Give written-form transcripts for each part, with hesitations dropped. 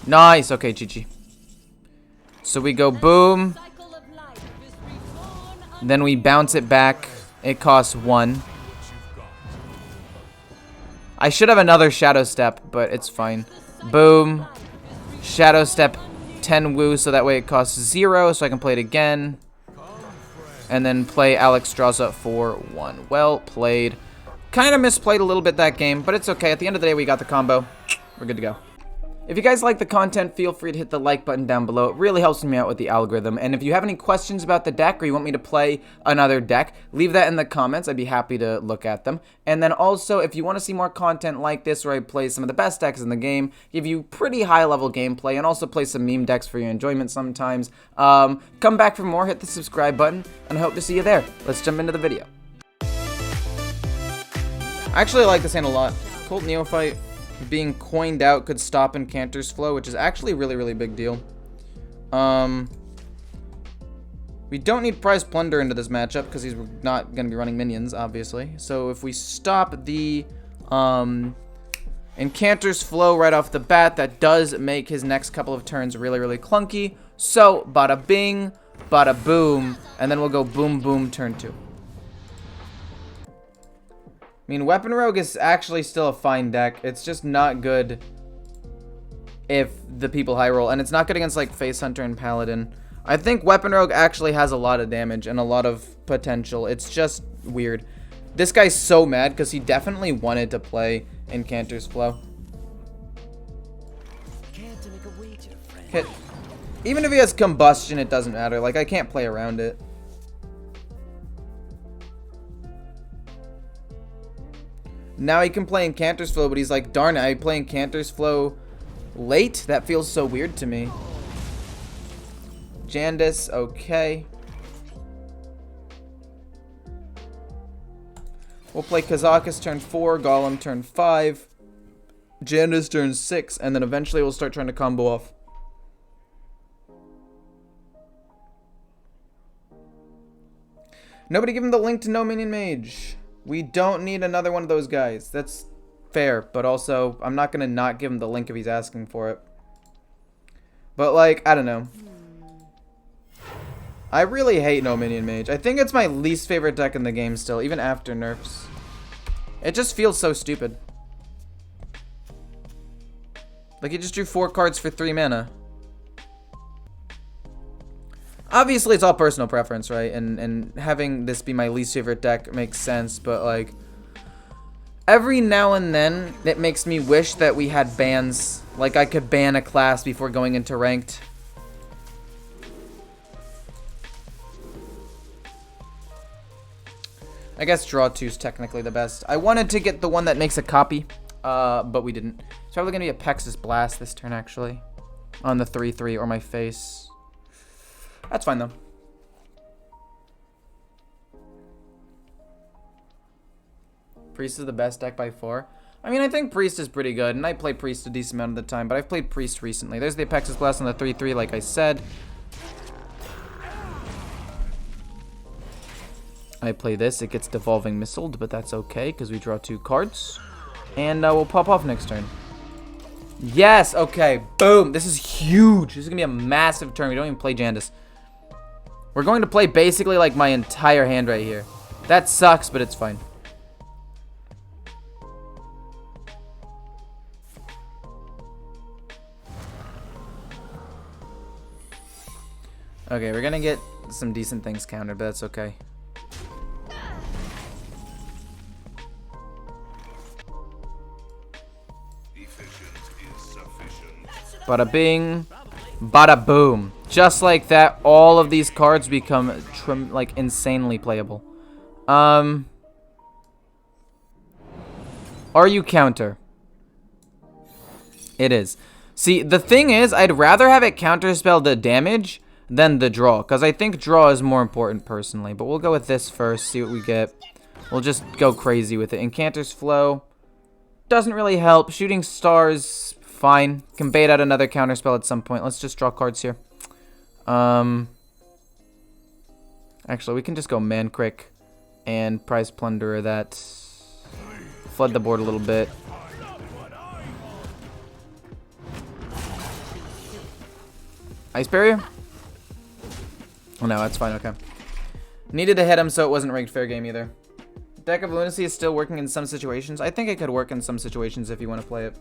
Nice. Okay, GG. So we go boom. Then we bounce it back. It costs 1. I should have another Shadow Step, but it's fine. Boom. Shadow Step 10 woo, so that way it costs 0, so I can play it again. And then play Alex draws up for 1. Well played. Kind of misplayed a little bit that game, but it's okay. At the end of the day, we got the combo. We're good to go. If you guys like the content, feel free to hit the like button down below. It really helps me out with the algorithm. And if you have any questions about the deck or you want me to play another deck, leave that in the comments. I'd be happy to look at them. And then also, if you want to see more content like this where I play some of the best decks in the game, give you pretty high-level gameplay, and also play some meme decks for your enjoyment sometimes, come back for more, hit the subscribe button, and I hope to see you there. Let's jump into the video. I actually like this hand a lot. Cult Neophyte being coined out could stop Incanter's flow, which is actually a really big deal. We don't need Prize Plunder into this matchup because he's not going to be running minions, obviously. So if we stop the Incanter's flow right off the bat, that does make his next couple of turns really clunky. So bada bing, bada boom, and then we'll go boom boom turn 2. I mean, Weapon Rogue is actually still a fine deck. It's just not good if the people high roll. And it's not good against, like, Face Hunter and Paladin. I think Weapon Rogue actually has a lot of damage and a lot of potential. It's just weird. This guy's so mad because he definitely wanted to play Incanter's Flow. Hit. Even if he has Combustion, it doesn't matter. Like, I can't play around it. Now he can play Incanter's Flow, but he's like, darn it, I play Incanter's Flow late? That feels so weird to me. Jandis, okay. We'll play Kazakus turn 4, Golem turn 5, Jandis turn 6, and then eventually we'll start trying to combo off. Nobody give him the link to No Minion Mage. We don't need another one of those guys. That's fair, but also, I'm not going to not give him the link if he's asking for it. But, like, I don't know. I really hate No Minion Mage. I think it's my least favorite deck in the game still, even after nerfs. It just feels so stupid. Like, he just drew 4 cards for 3 mana. Obviously, it's all personal preference, right? And having this be my least favorite deck makes sense, but, like, every now and then, it makes me wish that we had bans. Like, I could ban a class before going into ranked. I guess draw 2 is technically the best. I wanted to get the one that makes a copy, but we didn't. It's probably going to be a Pexus Blast this turn, actually. On the 3/3 or my face. That's fine, though. Priest is the best deck by far. I mean, I think Priest is pretty good, and I play Priest a decent amount of the time, but I've played Priest recently. There's the Apexis Blast on the 3/3, like I said. I play this. It gets Devolving Missiled, but that's okay, because we draw 2 cards. And we'll pop off next turn. Yes! Okay. Boom! This is huge. This is going to be a massive turn. We don't even play Jandis. We're going to play basically like my entire hand right here. That sucks, but it's fine. Okay, we're gonna get some decent things countered, but that's okay. Bada bing, bada boom. Just like that, all of these cards become like insanely playable. Are you counter? It is. See, the thing is, I'd rather have it counterspell the damage than the draw, because I think draw is more important personally. But we'll go with this first, see what we get. We'll just go crazy with it. Incanter's Flow doesn't really help. Shooting Stars, fine. Can bait out another counterspell at some point. Let's just draw cards here. Actually, we can just go Mancrick and Prize Plunderer that. Flood the board a little bit. Ice barrier? Oh no, that's fine, okay. Needed to hit him so it wasn't rigged fair game either. Deck of Lunacy is still working in some situations. I think it could work in some situations if you want to play it.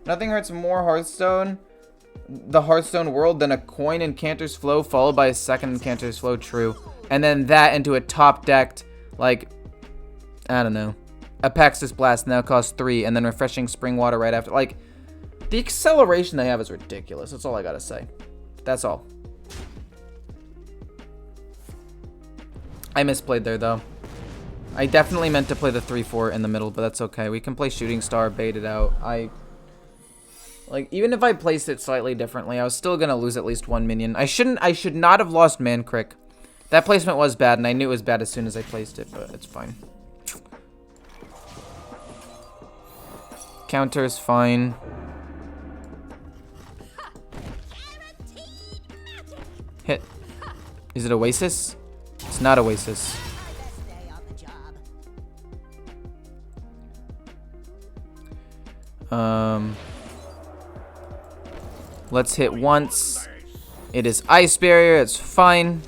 Nothing hurts more Hearthstone, the Hearthstone world, than a coin in Cantor's Flow followed by a second Cantor's Flow true. And then that into a top decked, like, I don't know. Apaxis Blast now costs 3 and then Refreshing Spring Water right after. Like, the acceleration they have is ridiculous. That's all I gotta say. That's all. I misplayed there though. I definitely meant to play the 3-4 in the middle, but that's okay. We can play Shooting Star, bait it out. Like, even if I placed it slightly differently, I was still gonna lose at least 1 minion. I should not have lost Mancrick. That placement was bad, and I knew it was bad as soon as I placed it, but it's fine. Counter is fine. Hit. Is it Oasis? It's not Oasis. Let's hit once. It is Ice Barrier. It's fine.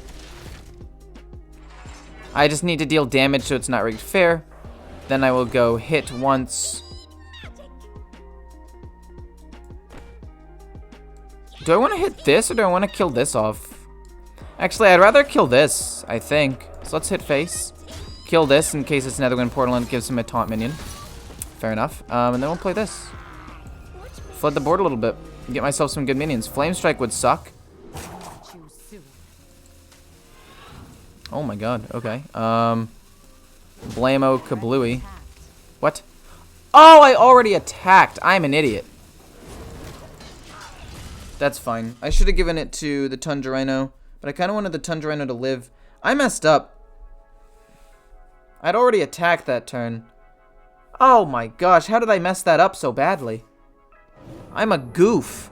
I just need to deal damage so it's not rigged fair. Then I will go hit once. Do I want to hit this or do I want to kill this off? Actually, I'd rather kill this, I think. So let's hit face. Kill this in case it's Netherwind Portal and it gives him a taunt minion. Fair enough. And then we'll play this. Flood the board a little bit. Get myself some good minions. Flame Strike would suck. Oh my god. Okay. Blamo Kablooey. What? Oh, I already attacked. I'm an idiot. That's fine. I should have given it to the Tundra Rhino, but I kind of wanted the Tundra Rhino to live. I messed up. I'd already attacked that turn. Oh my gosh, how did I mess that up so badly? I'm a goof.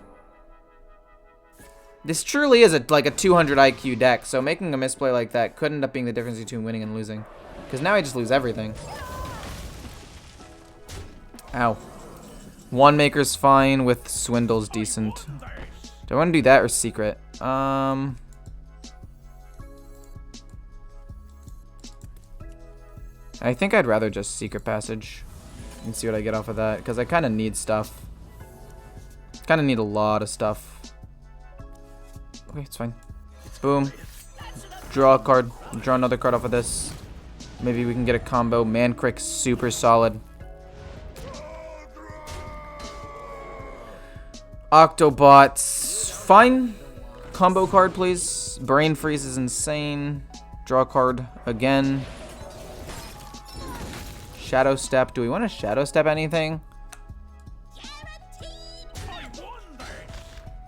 This truly is like a 200 IQ deck, so making a misplay like that could end up being the difference between winning and losing. Because now I just lose everything. Ow. One Maker's fine, with Swindle's decent. Do I want to do that or Secret? I think I'd rather just Secret Passage and see what I get off of that, because I kind of need stuff. Kind of need a lot of stuff. Okay, it's fine. Boom. Draw a card. Draw another card off of this. Maybe we can get a combo. Mancrick, super solid. Octobots, fine. Combo card, please. Brain Freeze is insane. Draw a card again. Shadow Step. Do we want to Shadow Step anything?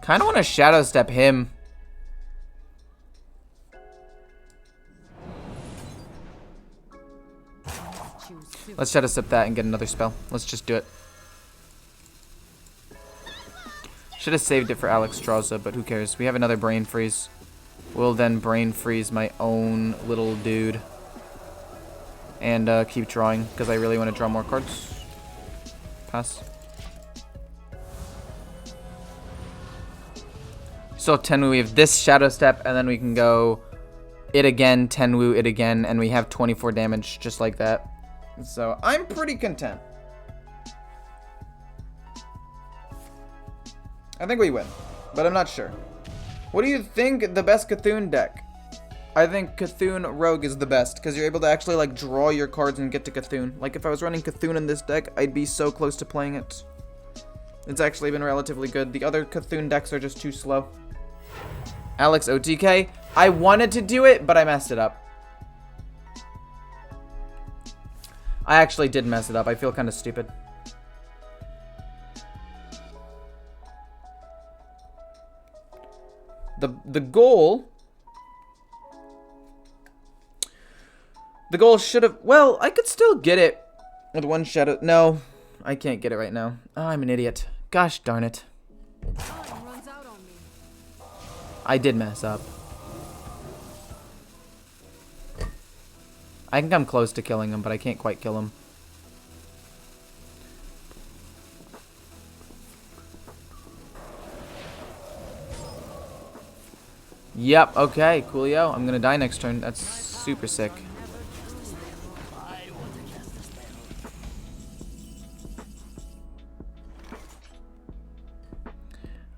Kind of want to Shadow Step him. Let's Shadow Step that and get another spell. Let's just do it. Should have saved it for Alexstrasza, but who cares? We have another Brain Freeze. We'll then Brain Freeze my own little dude. And keep drawing, because I really want to draw more cards. Pass. So Tenwu, we have this Shadow Step, and then we can go it again, Tenwu, it again, and we have 24 damage just like that. So I'm pretty content. I think we win, but I'm not sure. What do you think the best Cthulhu deck? I think Cthulhu Rogue is the best, because you're able to actually like draw your cards and get to Cthulhu. Like if I was running Cthulhu in this deck, I'd be so close to playing it. It's actually been relatively good. The other Cthulhu decks are just too slow. Alex OTK, I wanted to do it, but I messed it up. I actually did mess it up. I feel kind of stupid. The goal should have, well, I could still get it with one shadow. No, I can't get it right now. Oh, I'm an idiot. Gosh darn it. I did mess up. I can come close to killing him, but I can't quite kill him. Yep, okay, coolio. I'm gonna die next turn. That's super sick.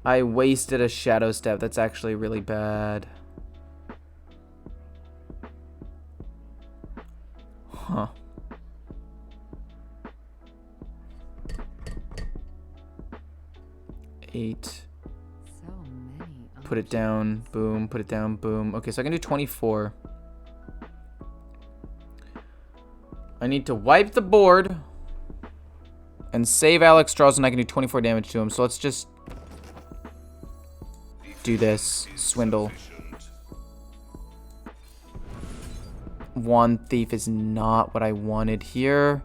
I wasted a Shadow Step. That's actually really bad. Huh. Eight. Put it down, boom, put it down, boom. Okay, so I can do 24. I need to wipe the board and save Alex Straws, and I can do 24 damage to him. So let's just do this. Swindle. One Thief is not what I wanted here.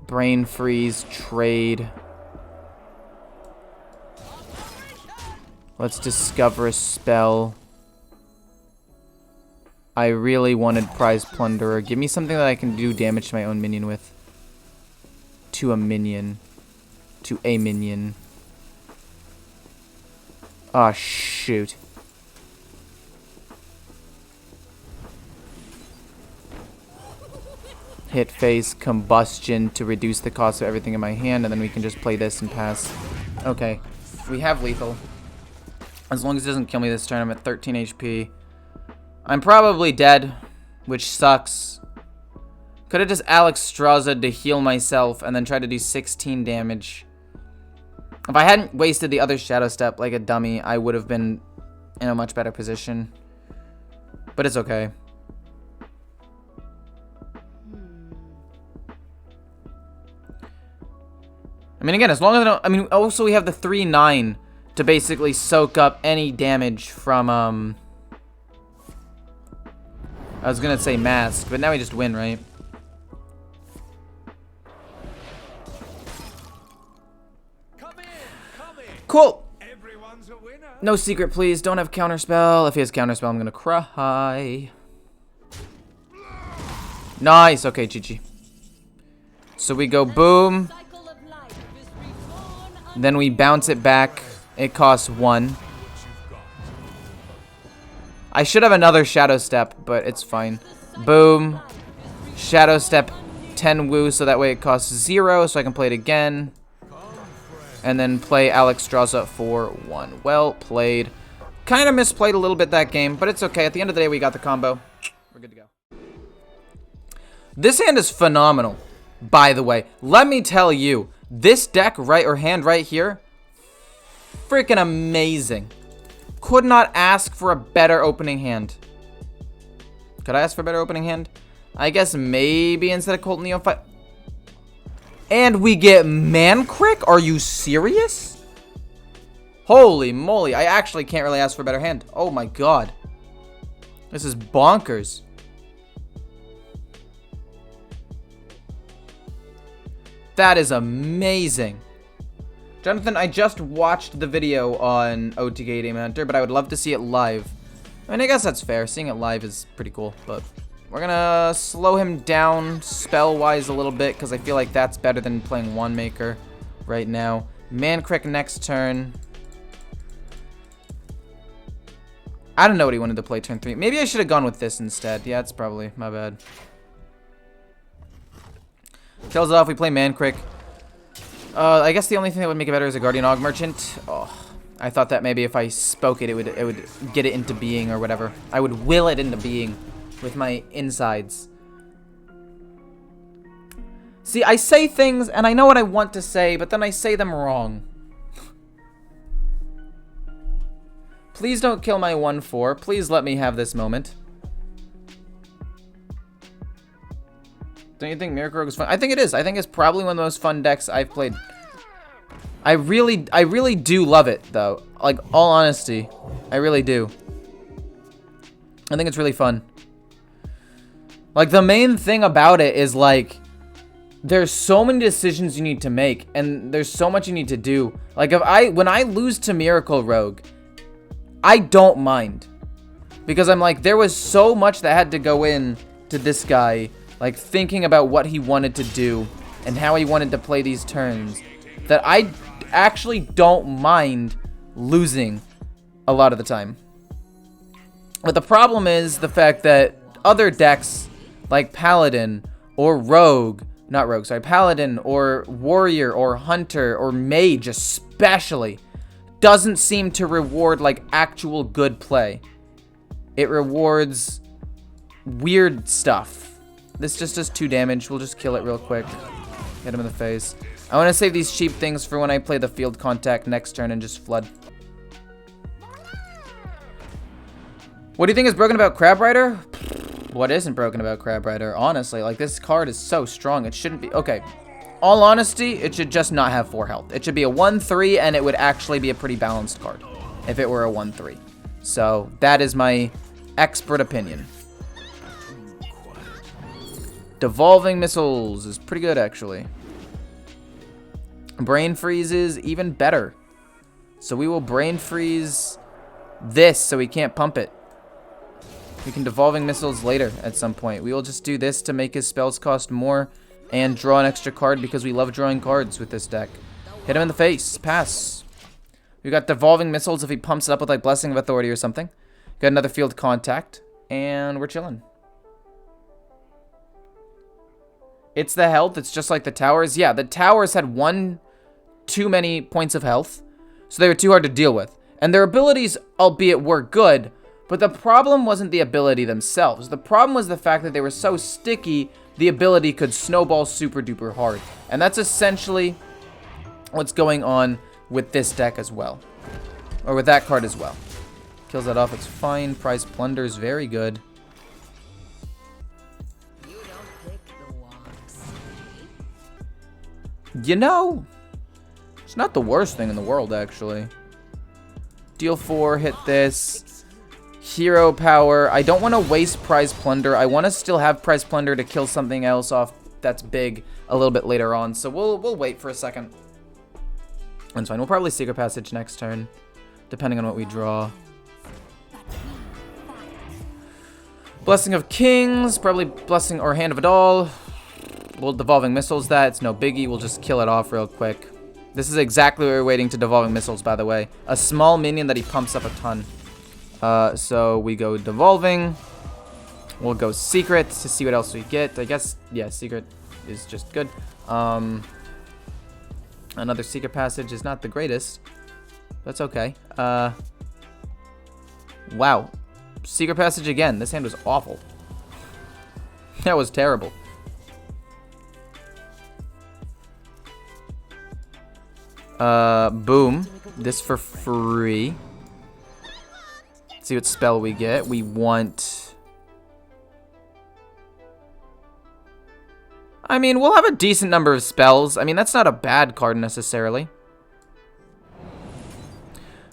Brain Freeze, trade. Let's discover a spell. I really wanted Prize Plunderer. Give me something that I can do damage to my own minion with. To a minion. To a minion. Ah, shoot. Hit face, combustion to reduce the cost of everything in my hand, and then we can just play this and pass. Okay. We have lethal. As long as it doesn't kill me this turn, I'm at 13 HP. I'm probably dead, which sucks. Could have just Alex Straza to heal myself and then try to do 16 damage. If I hadn't wasted the other Shadow Step like a dummy, I would have been in a much better position. But it's okay. I mean, again, as long as I don't... I mean, also we have the 3/9 to basically soak up any damage from, I was gonna say Mask, but now we just win, right? Cool! No secret, please. Don't have counterspell. If he has counterspell, I'm gonna cry. Nice. Okay, GG. So we go boom. Then we bounce it back. It costs 1. I should have another Shadow Step, but it's fine. Boom. Shadow Step 10 woo, so that way it costs 0, so I can play it again. And then play Alex Straza for 1. Well played. Kind of misplayed a little bit that game, but it's okay. At the end of the day, we got the combo. We're good to go. This hand is phenomenal, by the way. Let me tell you, this deck hand right here, freaking amazing. Could not ask for a better opening hand. Could I ask for a better opening hand? I guess maybe instead of Colt Neophyte. And we get Mancrick? Are you serious? Holy moly. I actually can't really ask for a better hand. Oh my god. This is bonkers. That is amazing. Jonathan, I just watched the video on OTK Demon Hunter, but I would love to see it live. I mean, I guess that's fair. Seeing it live is pretty cool, but we're gonna slow him down spell-wise a little bit, because I feel like that's better than playing Wand Maker right now. Mancrick next turn. I don't know what he wanted to play turn 3. Maybe I should have gone with this instead. Yeah, it's probably my bad. Kills it off. We play Mancrick. I guess the only thing that would make it better is a Guardian Og Merchant. Oh, I thought that maybe if I spoke it, it would get it into being or whatever. I would will it into being with my insides. See, I say things and I know what I want to say, but then I say them wrong. Please don't kill my 1/4. Please let me have this moment. Don't you think Miracle Rogue is fun? I think it is. I think it's probably one of the most fun decks I've played. I really do love it, though. Like, all honesty, I really do. I think it's really fun. Like, the main thing about it is, like, there's so many decisions you need to make, and there's so much you need to do. Like, when I lose to Miracle Rogue, I don't mind. Because I'm like, there was so much that had to go in to this guy, like, thinking about what he wanted to do and how he wanted to play these turns, that I actually don't mind losing a lot of the time. But the problem is the fact that other decks like Paladin or Rogue, not Rogue, sorry, Paladin or Warrior or Hunter or Mage especially, doesn't seem to reward like actual good play. It rewards weird stuff. This just does 2 damage. We'll just kill it real quick. Hit him in the face. I want to save these cheap things for when I play the field contact next turn and just flood. What do you think is broken about Crab Rider? What isn't broken about Crab Rider? Honestly, like, this card is so strong. It shouldn't be... Okay. All honesty, it should just not have 4 health. It should be a 1-3, and it would actually be a pretty balanced card if it were a 1-3. So, that is my expert opinion. Devolving Missiles is pretty good, actually. Brain Freeze is even better. So we will Brain Freeze this so we can't pump it. We can Devolving Missiles later at some point. We will just do this to make his spells cost more and draw an extra card because we love drawing cards with this deck. Hit him in the face. Pass. We got Devolving Missiles if he pumps it up with like Blessing of Authority or something. Got another Field Contact. And we're chilling. It's the health. It's just like the towers. Yeah, the towers had 1 too many points of health. So they were too hard to deal with. And their abilities, albeit, were good. But the problem wasn't the ability themselves. The problem was the fact that they were so sticky, the ability could snowball super duper hard. And that's essentially what's going on with this deck as well. Or with that card as well. Kills that off, it's fine. Prize Plunder is very good. You know, it's not the worst thing in the world, actually. Deal 4, hit this. Hero Power. I don't want to waste Prize Plunder. I want to still have Prize Plunder to kill something else off that's big a little bit later on. So we'll wait for a second. That's fine. We'll probably Secret Passage next turn, depending on what we draw. Blessing of Kings. Probably Blessing or Hand of Adal. We'll Devolving Missiles that. It's no biggie. We'll just kill it off real quick. This is exactly what we're waiting to Devolving Missiles, by the way. A small minion that he pumps up a ton. So we go Devolving. We'll go Secret to see what else we get. I guess, yeah, Secret is just good. Another Secret Passage is not the greatest. That's okay. Wow. Secret Passage again. This hand was awful. That was terrible. Boom. This for free. See what spell we get. We want... I mean, we'll have a decent number of spells. I mean, that's not a bad card necessarily.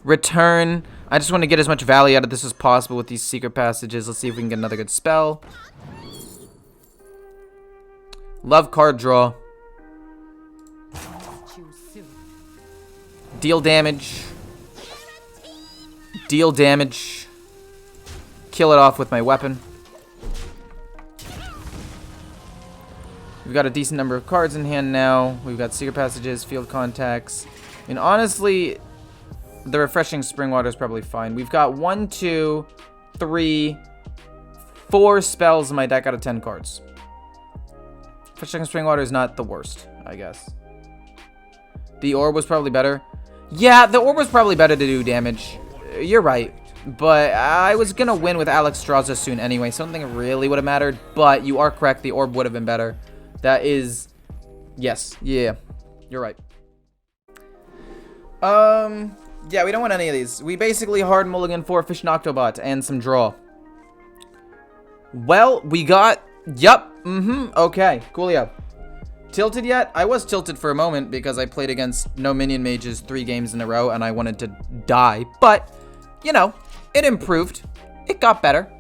Return. I just want to get as much value out of this as possible with these Secret Passages. Let's see if we can get another good spell. Love card draw. Deal damage. Deal damage. Kill it off with my weapon. We've got a decent number of cards in hand now. We've got Secret Passages, Field Contacts. I mean, honestly, the Refreshing Spring Water is probably fine. We've got 1, 2, 3, 4 spells in my deck out of 10 cards. Refreshing Spring Water is not the worst, I guess. The Orb was probably better. Yeah, the Orb was probably better to do damage. You're right. But I was going to win with Alexstrasza soon anyway, so I don't think it really would have mattered. But you are correct, the Orb would have been better. That is... Yes. Yeah. You're right. Yeah, we don't want any of these. We basically hard mulligan for Fish and Octobot and some draw. Well, we got... Yup. Okay. Coolio. Tilted yet? I was tilted for a moment because I played against no minion mages 3 games in a row and I wanted to die. But, you know, it improved. It got better.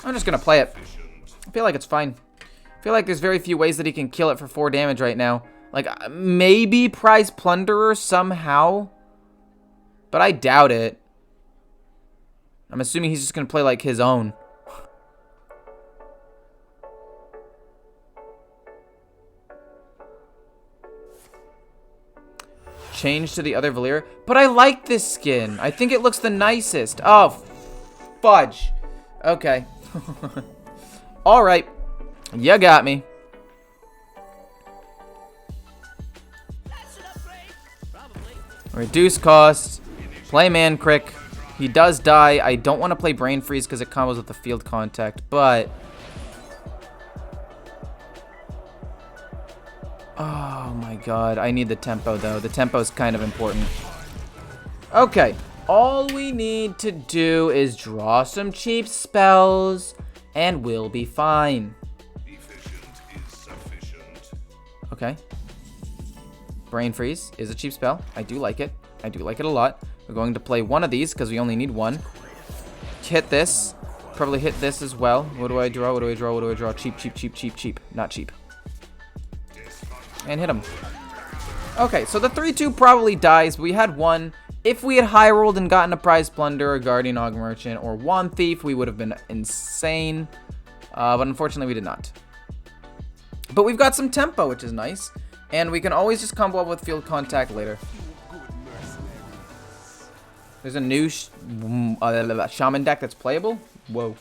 I'm just going to play it. I feel like it's fine. I feel like there's very few ways that he can kill it for 4 damage right now. Like, maybe Prize Plunderer somehow. But I doubt it. I'm assuming he's just going to play, like, his own. change to the other Valir. But I like this skin. I think it looks the nicest. Oh, fudge. Okay. Alright. You got me. Reduce cost. Play Mancrick. He does die. I don't want to play Brain Freeze because it combos with the field contact, but... Oh my god. I need the tempo, though. The tempo is kind of important. Okay. All we need to do is draw some cheap spells, and we'll be fine. Okay. Brain Freeze is a cheap spell. I do like it. I do like it a lot. We're going to play one of these because we only need one. Hit this. Probably hit this as well. What do I draw? What do I draw? What do I draw? Cheap, cheap, cheap, cheap, cheap. Not cheap. And hit him. Okay, so the 3-2 probably dies. We had one. If we had high rolled and gotten a Prize Plunder, or Guardian Og Merchant, or Wand Thief, we would have been insane. But unfortunately, we did not. But we've got some tempo, which is nice. And we can always just combo up with field contact later. There's a new Shaman deck that's playable. Whoa.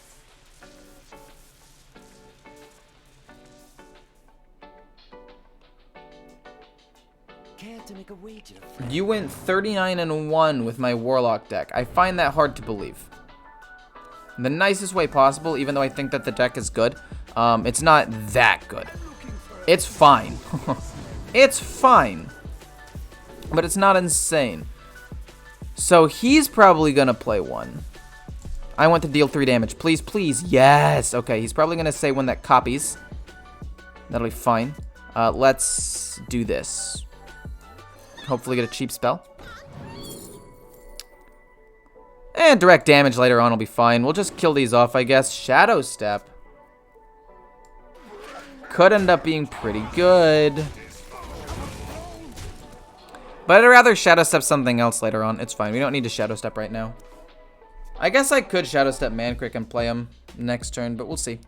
You went 39-1 with my Warlock deck. I find that hard to believe. In the nicest way possible, even though I think that the deck is good. It's not that good. It's fine. It's fine. But it's not insane. So he's probably going to play one. I want to deal 3 damage. Please, please. Yes. Okay, he's probably going to say one that copies. That'll be fine. Let's do this. Hopefully get a cheap spell. And direct damage later on will be fine. We'll just kill these off, I guess. Shadow Step. Could end up being pretty good. But I'd rather Shadow Step something else later on. It's fine. We don't need to Shadow Step right now. I guess I could Shadow Step Mancrick and play him next turn, but we'll see.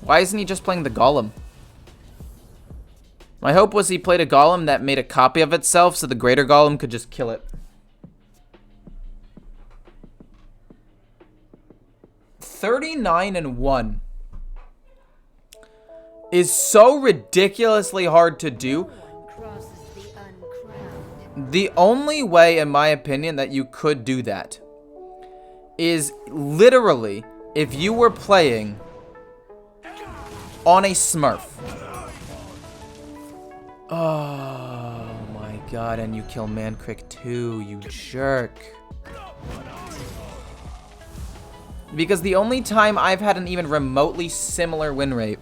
Why isn't he just playing the Golem? My hope was he played a Golem that made a copy of itself so the Greater Golem could just kill it. 39-1 is so ridiculously hard to do. The only way, in my opinion, that you could do that is literally if you were playing on a Smurf. Oh my god, and you kill Mancrick too, you jerk. Because the only time I've had an even remotely similar win rate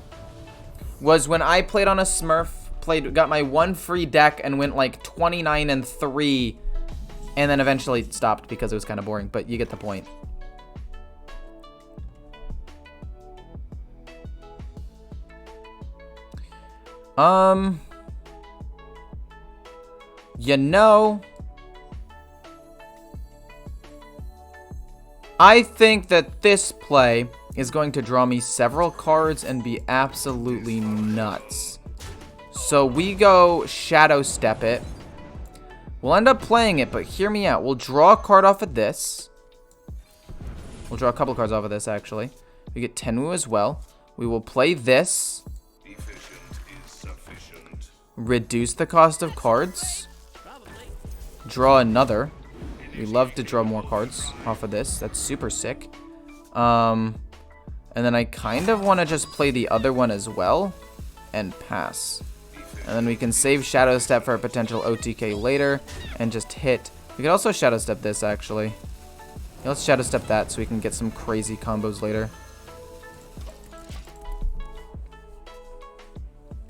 was when I played on a Smurf, got my one free deck and went like 29-3, and then eventually stopped because it was kind of boring, but you get the point. You know, I think that this play is going to draw me several cards and be absolutely nuts. So we go Shadow Step it. We'll end up playing it, but hear me out. We'll draw a card off of this. We'll draw a couple cards off of this, actually. We get Tenwu as well. We will play this. Reduce the cost of cards. Draw another. We love to draw more cards off of this. That's super sick. And then I kind of want to just play the other one as well and pass. And then we can save Shadow Step for a potential OTK later and just hit. We could also Shadow Step this, actually. Yeah, let's Shadow Step that so we can get some crazy combos later.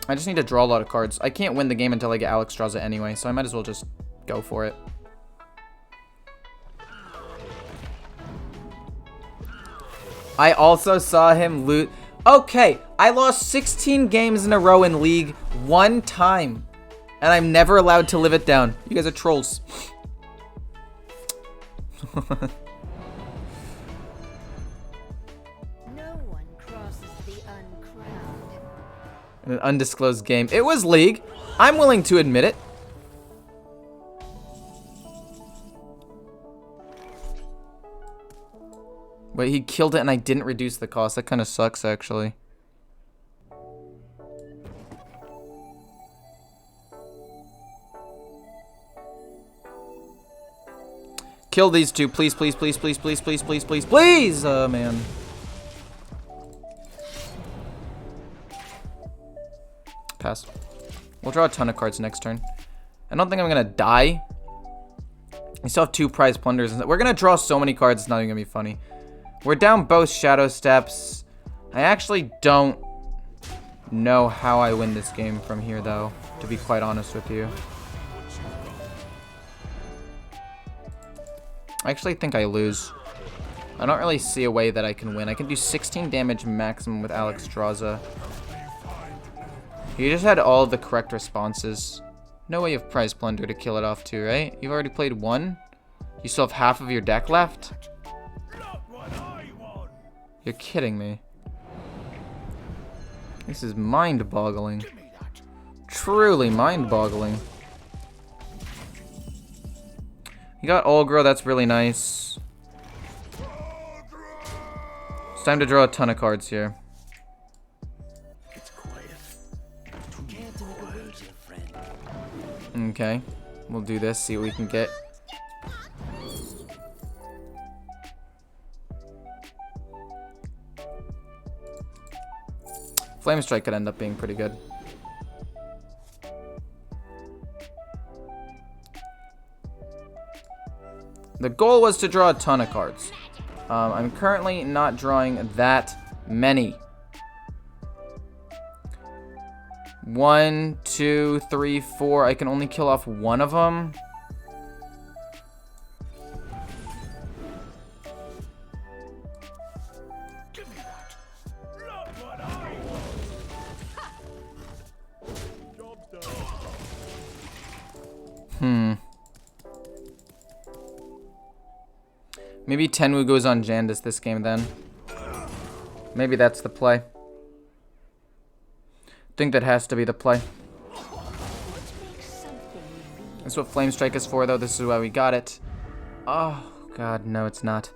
I just need to draw a lot of cards. I can't win the game until I get Alex draws it anyway, so I might as well just go for it. I also saw him loot. Okay, I lost 16 games in a row in League one time. And I'm never allowed to live it down. You guys are trolls. An undisclosed game. It was League. I'm willing to admit it. Wait, he killed it and I didn't reduce the cost. That kind of sucks, actually. Kill these two, please, please, please, please, please, please, please, please, please! Man. Pass. We'll draw a ton of cards next turn. I don't think I'm gonna die. We still have 2 prize plunders. We're gonna draw so many cards, it's not even gonna be funny. We're down both Shadow Steps. I actually don't know how I win this game from here, though, to be quite honest with you. I actually think I lose. I don't really see a way that I can win. I can do 16 damage maximum with Alexstrasza. You just had all of the correct responses. No way you have Prize Plunder to kill it off too, right? You've already played 1? You still have half of your deck left? You're kidding me. This is mind-boggling. Truly mind-boggling. You got Olgro, that's really nice. It's time to draw a ton of cards here. Okay, we'll do this, see what we can get. Flame Strike could end up being pretty good. The goal was to draw a ton of cards. I'm currently not drawing that many. 1, 2, 3, 4. I can only kill off 1 of them. Maybe Tenwu goes on Jandis this game then. Maybe that's the play. I think that has to be the play. That's what Flame Strike is for, though. This is why we got it. Oh, God, no, it's not.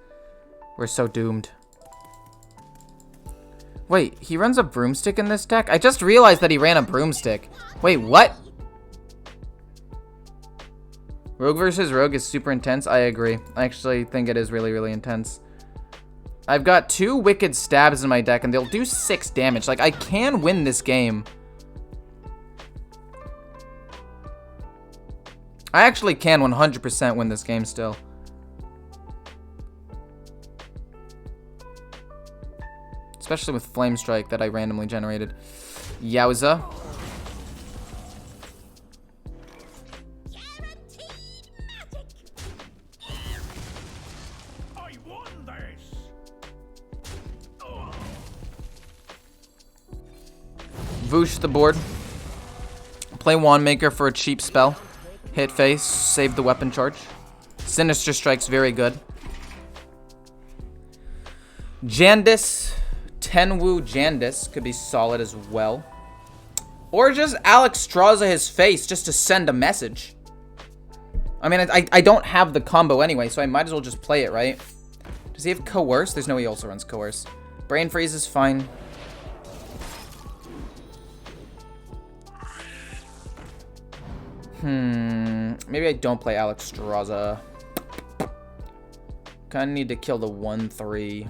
We're so doomed. Wait, he runs a Broomstick in this deck? I just realized that he ran a Broomstick. Wait, what? Rogue versus Rogue is super intense. I agree. I actually think it is really, really intense. I've got 2 Wicked Stabs in my deck, and they'll do 6 damage. Like, I can win this game. I actually can 100% win this game still. Especially with Flame Strike that I randomly generated. Yowza. Voosh the board. Play Wandmaker for a cheap spell. Hit face, save the weapon charge. Sinister Strike's very good. Jandis, Tenwu Jandis could be solid as well. Or just Alexstrasza his face just to send a message. I mean, I don't have the combo anyway, so I might as well just play it, right? Does he have Coerce? There's no way he also runs Coerce. Brain Freeze is fine. Maybe I don't play Alexstrasza. Kinda need to kill the 1/3.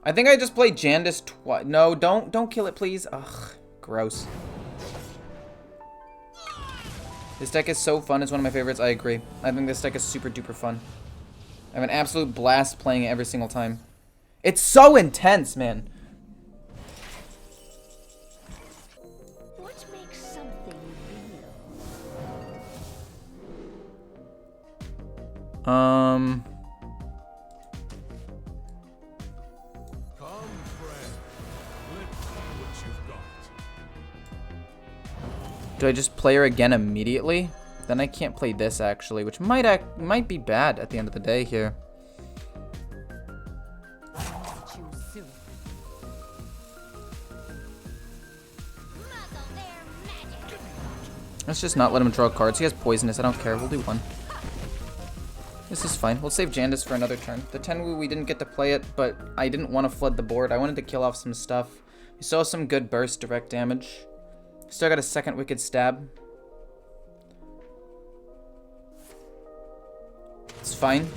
I think I just played Jandis twice. No, don't kill it, please. Ugh, gross. This deck is so fun. It's one of my favorites. I agree. I think this deck is super duper fun. I have an absolute blast playing it every single time. It's so intense, man. What makes something real? Do I just play her again immediately? then I can't play this actually, which might be bad at the end of the day here. Let's just not let him draw cards. He has poisonous. I don't care. We'll do one. This is fine. We'll save Jandis for another turn. The Tenwu, we didn't get to play it, but I didn't want to flood the board. I wanted to kill off some stuff. We saw some good burst direct damage. Still got a second Wicked Stab. It's fine.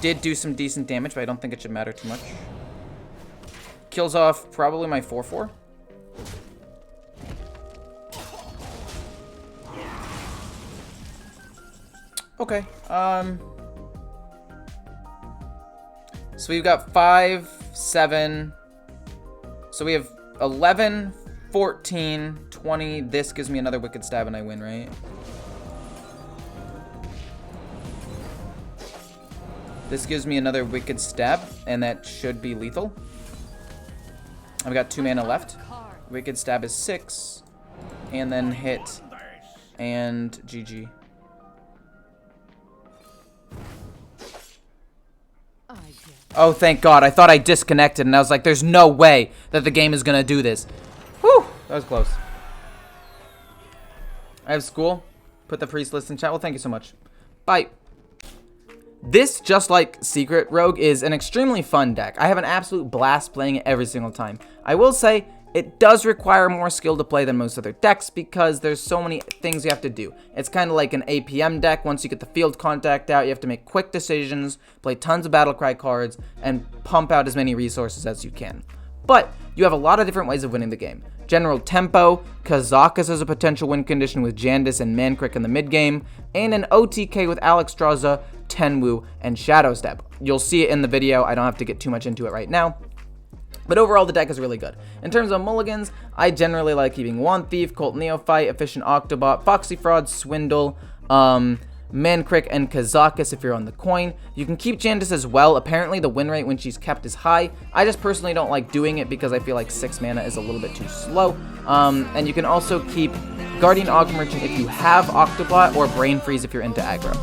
Did do some decent damage, but I don't think it should matter too much. Kills off probably my 4/4. Okay, so we've got 5, 7, so we have 11, 14, 20, this gives me another Wicked Stab and I win, right? This gives me another Wicked Stab, and that should be lethal. I've got 2 mana left. Wicked Stab is 6, and then hit, and GG. Oh, thank God. I thought I disconnected, and I was like, there's no way that the game is going to do this. Whew, that was close. I have school. Put the priest list in chat. Well, thank you so much. Bye. This, just like Secret Rogue, is an extremely fun deck. I have an absolute blast playing it every single time. I will say, it does require more skill to play than most other decks because there's so many things you have to do. It's kind of like an APM deck. Once you get the field contact out, you have to make quick decisions, play tons of Battlecry cards, and pump out as many resources as you can. But you have a lot of different ways of winning the game. General tempo, Kazakus as a potential win condition with Jandis and Mankrik in the mid game, and an OTK with Alexstrasza, Tenwu, and Shadow Step. You'll see it in the video. I don't have to get too much into it right now. But overall, the deck is really good. In terms of mulligans, I generally like keeping Wand Thief, Cult Neophyte, Efficient Octobot, Foxy Fraud, Swindle, Mankrik, and Kazakus if you're on the coin. You can keep Jandis as well. Apparently, the win rate when she's kept is high. I just personally don't like doing it because I feel like 6 mana is a little bit too slow. And you can also keep Guardian Aug Merchant if you have Octobot, or Brain Freeze if you're into aggro.